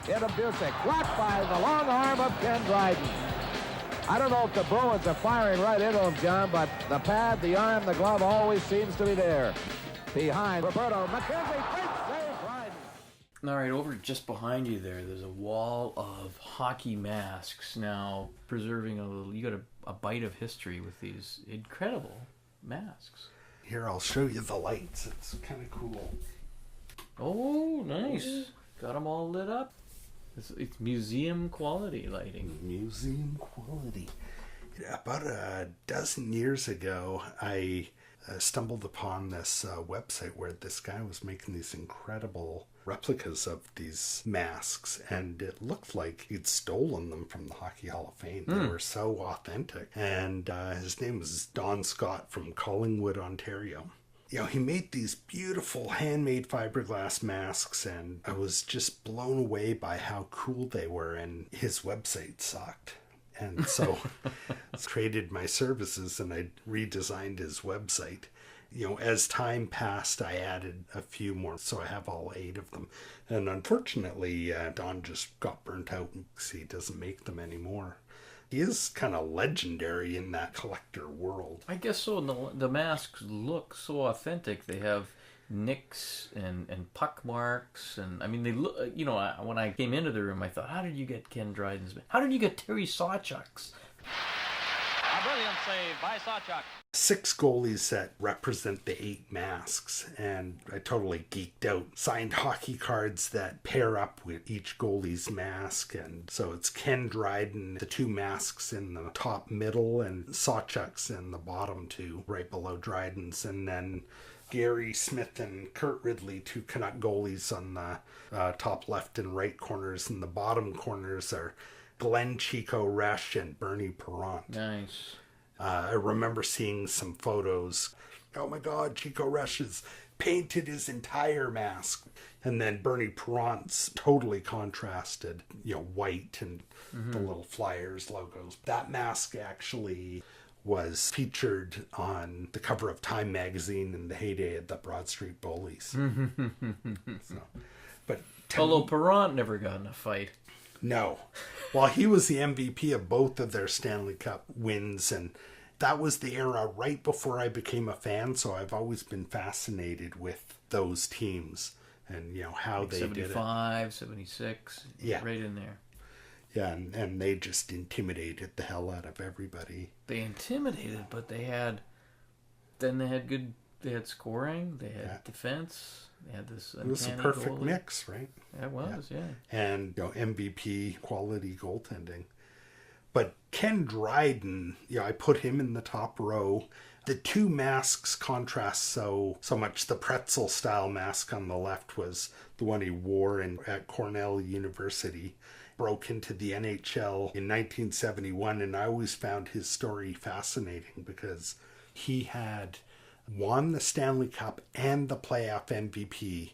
into Busick. Blocked by the long arm of Ken Dryden. I don't know if the Bruins are firing right into him, John, but the pad, the arm, the glove always seems to be there. Behind Roberto McKenzie, great save, Dryden. All right, over just behind you there's a wall of hockey masks. Now, preserving you got a bite of history with these incredible masks. Here, I'll show you the lights. It's kind of cool. Oh, nice. Got them all lit up. It's museum quality lighting. Museum quality. About a dozen years ago, I stumbled upon this website where this guy was making these incredible replicas of these masks, and it looked like he'd stolen them from the Hockey Hall of Fame. They were so authentic. And his name was Don Scott from Collingwood, Ontario. You know, he made these beautiful handmade fiberglass masks, and I was just blown away by how cool they were, and his website sucked. And so I traded my services and I redesigned his website. You know, as time passed, I added a few more, so I have all 8 of them. And unfortunately, Don just got burnt out because he doesn't make them anymore. He is kind of legendary in that collector world. I guess so. The masks look so authentic. They have nicks and puck marks, and I mean they look. You know, when I came into the room, I thought, how did you get Ken Dryden's? How did you get Terry Sawchuk's? A brilliant save by Sawchuk. 6 goalies that represent the 8 masks, and I totally geeked out. Signed hockey cards that pair up with each goalie's mask, and so it's Ken Dryden, the 2 masks in the top middle, and Sawchuk's in the bottom 2, right below Dryden's, and then Gary Smith and Kurt Ridley, 2 Canuck goalies on the top left and right corners, and the bottom corners are Glenn Chico Resch and Bernie Perrant. Nice. I remember seeing some photos. Oh my God, Chico Resch has painted his entire mask. And then Bernie Perrant's totally contrasted, you know, white and the little Flyers logos. That mask actually was featured on the cover of Time magazine in the heyday of the Broad Street Bullies. Although Perrant never got in a fight. No. Well, he was the MVP of both of their Stanley Cup wins, and that was the era right before I became a fan, so I've always been fascinated with those teams and, you know, how like they 75, 76, Yeah. right in there. Yeah, and they just intimidated the hell out of everybody. They intimidated, but they had scoring, they had defense. They had this It was a perfect mix, right? Yeah, it was, yeah. And, you know, MVP quality goaltending. But Ken Dryden, you know, I put him in the top row. The 2 masks contrast so much. The pretzel style mask on the left was the one he wore at Cornell University. Broke into the NHL in 1971, and I always found his story fascinating because he had won the Stanley Cup and the playoff MVP,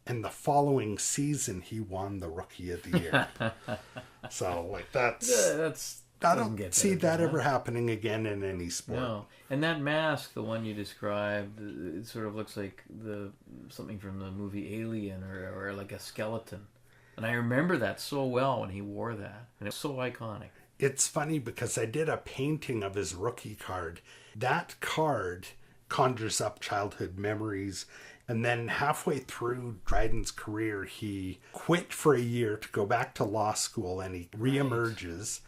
and the following season he won the Rookie of the Year. So, like, I don't see that ever happening again in any sport. No, and that mask, the one you described, it sort of looks like something from the movie Alien, or like a skeleton. And I remember that so well when he wore that, and it's so iconic. It's funny because I did a painting of his rookie card. That card conjures up childhood memories. And then halfway through Dryden's career, he quit for a year to go back to law school, and he reemerges.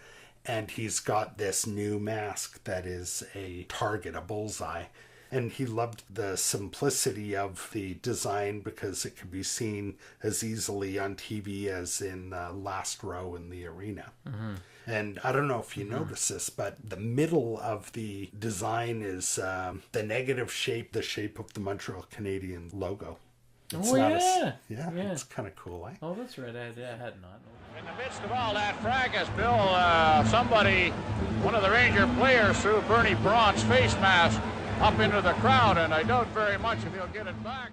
And he's got this new mask that is a target, a bullseye. And he loved the simplicity of the design because it could be seen as easily on TV as in the last row in the arena. And I don't know if you notice this, but the middle of the design is the negative shape, the shape of the Montreal Canadiens logo. It's it's kind of cool, eh? Oh, that's right. I had not known. In the midst of all that fracas, Bill, one of the Ranger players threw Bernie Perrant's face mask up into the crowd, and I doubt very much if he'll get it back.